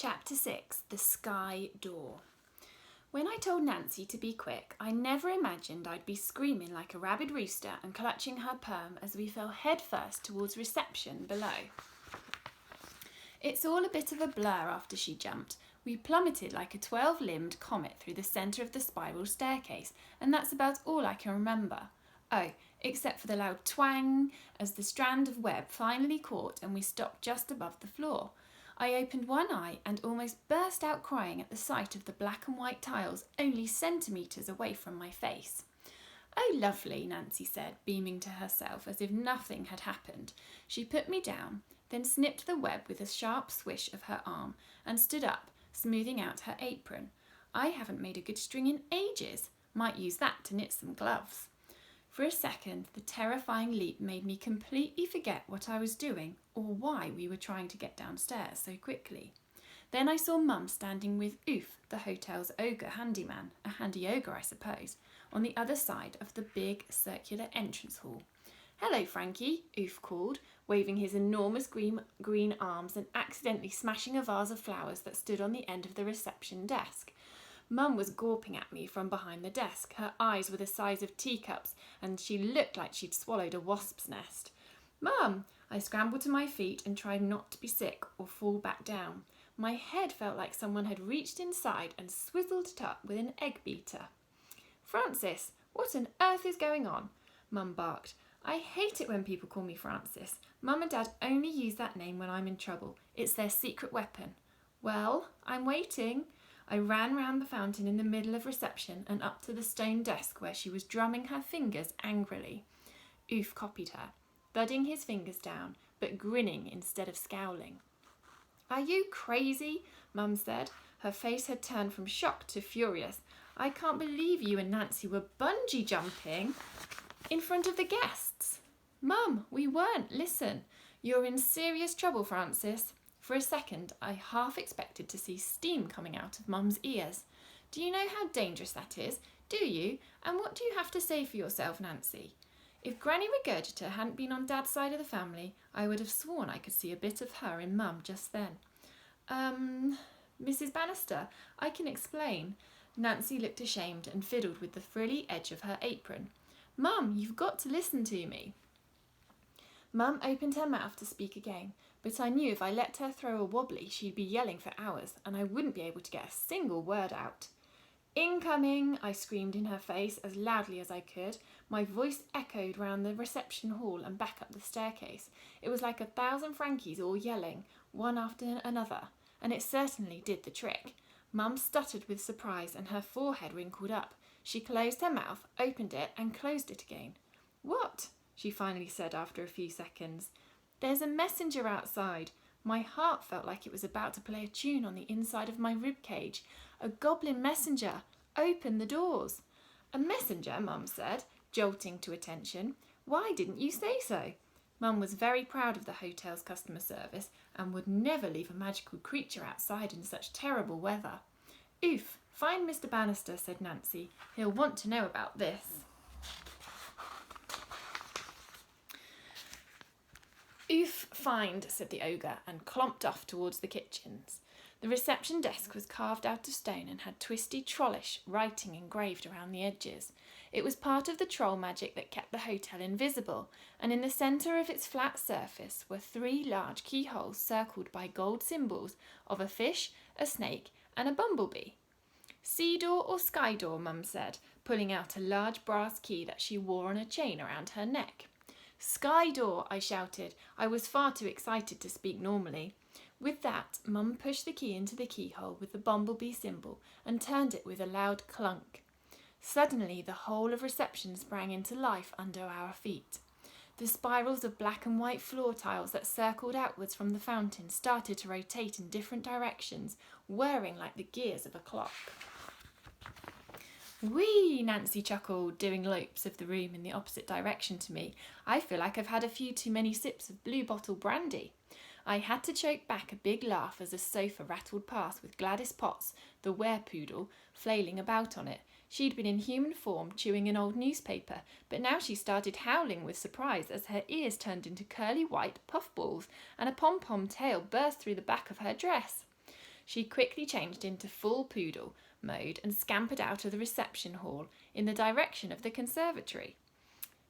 Chapter 6, The Sky Door. When I told Nancy to be quick, I never imagined I'd be screaming like a rabid rooster and clutching her perm as we fell headfirst towards reception below. It's all a bit of a blur after she jumped. We plummeted like a 12-limbed comet through the centre of the spiral staircase, and that's about all I can remember. Oh, except for the loud twang as the strand of web finally caught and we stopped just above the floor. I opened one eye and almost burst out crying at the sight of the black and white tiles only centimetres away from my face. "Oh, lovely," Nancy said, beaming to herself as if nothing had happened. She put me down, then snipped the web with a sharp swish of her arm and stood up, smoothing out her apron. I haven't made a good string in ages. Might use that to knit some gloves. For a second, the terrifying leap made me completely forget what I was doing or why we were trying to get downstairs so quickly. Then I saw Mum standing with Oof, the hotel's ogre handyman, a handy ogre I suppose, on the other side of the big circular entrance hall. "Hello, Frankie," Oof called, waving his enormous green arms and accidentally smashing a vase of flowers that stood on the end of the reception desk. Mum was gawping at me from behind the desk. Her eyes were the size of teacups and she looked like she'd swallowed a wasp's nest. "Mum!" I scrambled to my feet and tried not to be sick or fall back down. My head felt like someone had reached inside and swizzled it up with an egg beater. "Francis, what on earth is going on?" Mum barked. I hate it when people call me Francis. Mum and Dad only use that name when I'm in trouble. It's their secret weapon. "Well, I'm waiting." I ran round the fountain in the middle of reception and up to the stone desk where she was drumming her fingers angrily. Oof copied her, thudding his fingers down, but grinning instead of scowling. "Are you crazy?" Mum said. Her face had turned from shock to furious. "I can't believe you and Nancy were bungee jumping in front of the guests." "Mum, we weren't. Listen. You're in serious trouble, Francis." For a second, I half expected to see steam coming out of Mum's ears. "Do you know how dangerous that is? Do you? And what do you have to say for yourself, Nancy?" If Granny Regurgita hadn't been on Dad's side of the family, I would have sworn I could see a bit of her in Mum just then. Mrs. Bannister, I can explain." Nancy looked ashamed and fiddled with the frilly edge of her apron. "Mum, you've got to listen to me." Mum opened her mouth to speak again, but I knew if I let her throw a wobbly, she'd be yelling for hours, and I wouldn't be able to get a single word out. "Incoming!" I screamed in her face as loudly as I could. My voice echoed round the reception hall and back up the staircase. It was like 1,000 Frankies all yelling, one after another, and it certainly did the trick. Mum stuttered with surprise and her forehead wrinkled up. She closed her mouth, opened it, and closed it again. "What?" she finally said after a few seconds. "There's a messenger outside." My heart felt like it was about to play a tune on the inside of my ribcage. "A goblin messenger. Open the doors." "A messenger?" Mum said, jolting to attention. "Why didn't you say so?" Mum was very proud of the hotel's customer service and would never leave a magical creature outside in such terrible weather. "Oof, find Mr. Bannister," said Nancy. "He'll want to know about this." "Oof, find," said the ogre, and clomped off towards the kitchens. The reception desk was carved out of stone and had twisty trollish writing engraved around the edges. It was part of the troll magic that kept the hotel invisible, and in the centre of its flat surface were 3 large keyholes circled by gold symbols of a fish, a snake, and a bumblebee. "Sea door or sky door?" Mum said, pulling out a large brass key that she wore on a chain around her neck. "Sky door!" I shouted. I was far too excited to speak normally. With that, Mum pushed the key into the keyhole with the bumblebee symbol and turned it with a loud clunk. Suddenly, the whole of reception sprang into life under our feet. The spirals of black and white floor tiles that circled outwards from the fountain started to rotate in different directions, whirring like the gears of a clock. "Whee!" Nancy chuckled, doing lopes of the room in the opposite direction to me. "I feel like I've had a few too many sips of blue bottle brandy." I had to choke back a big laugh as a sofa rattled past with Gladys Potts, the were-poodle, flailing about on it. She'd been in human form chewing an old newspaper, but now she started howling with surprise as her ears turned into curly white puffballs and a pom-pom tail burst through the back of her dress. She quickly changed into full poodle mode and scampered out of the reception hall in the direction of the conservatory.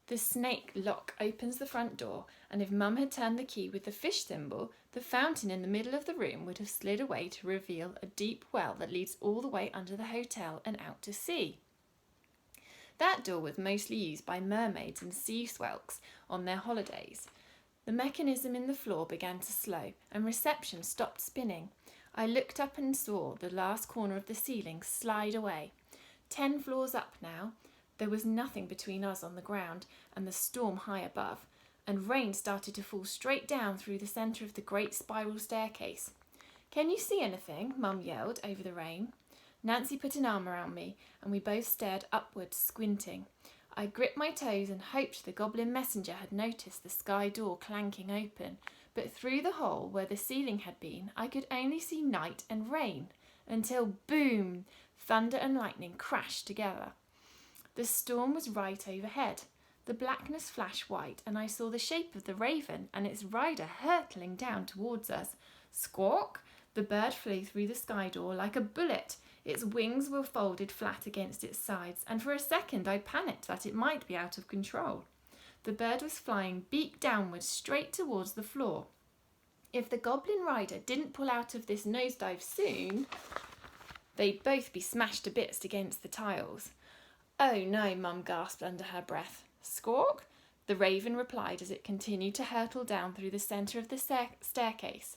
The snake lock opens the front door, and if Mum had turned the key with the fish symbol, the fountain in the middle of the room would have slid away to reveal a deep well that leads all the way under the hotel and out to sea. That door was mostly used by mermaids and sea swelks on their holidays. The mechanism in the floor began to slow, and reception stopped spinning. I looked up and saw the last corner of the ceiling slide away. 10 floors up now. There was nothing between us on the ground and the storm high above, and rain started to fall straight down through the centre of the great spiral staircase. "Can you see anything?" Mum yelled over the rain. Nancy put an arm around me, and we both stared upwards, squinting. I gripped my toes and hoped the goblin messenger had noticed the sky door clanking open, but through the hole where the ceiling had been, I could only see night and rain, until boom! Thunder and lightning crashed together. The storm was right overhead. The blackness flashed white, and I saw the shape of the raven and its rider hurtling down towards us. Squawk! The bird flew through the sky door like a bullet. Its wings were folded flat against its sides, and for a second I panicked that it might be out of control. The bird was flying beak downwards straight towards the floor. If the goblin rider didn't pull out of this nosedive soon, they'd both be smashed to bits against the tiles. "Oh no," Mum gasped under her breath. "Squawk?" the raven replied as it continued to hurtle down through the centre of the staircase.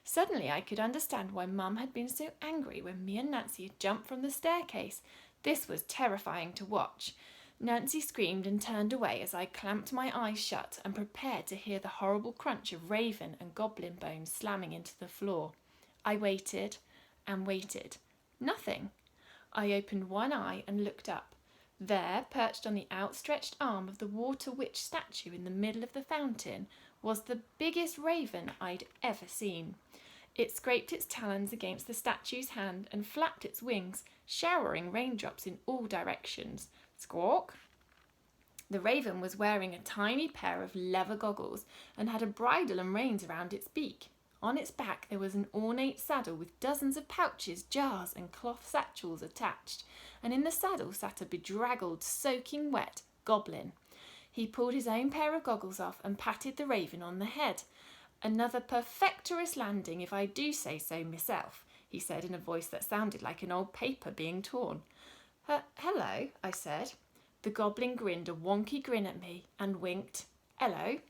Suddenly I could understand why Mum had been so angry when me and Nancy had jumped from the staircase. This was terrifying to watch. Nancy screamed and turned away as I clamped my eyes shut and prepared to hear the horrible crunch of raven and goblin bones slamming into the floor. I waited and waited. Nothing. I opened one eye and looked up. There, perched on the outstretched arm of the water witch statue in the middle of the fountain, was the biggest raven I'd ever seen. It scraped its talons against the statue's hand and flapped its wings, showering raindrops in all directions. Squawk! The raven was wearing a tiny pair of leather goggles and had a bridle and reins around its beak. On its back there was an ornate saddle with dozens of pouches, jars and cloth satchels attached, and in the saddle sat a bedraggled, soaking wet goblin. He pulled his own pair of goggles off and patted the raven on the head. "Another perfectorous landing, if I do say so myself," he said in a voice that sounded like an old paper being torn. "Hello," I said. The goblin grinned a wonky grin at me and winked. "Hello."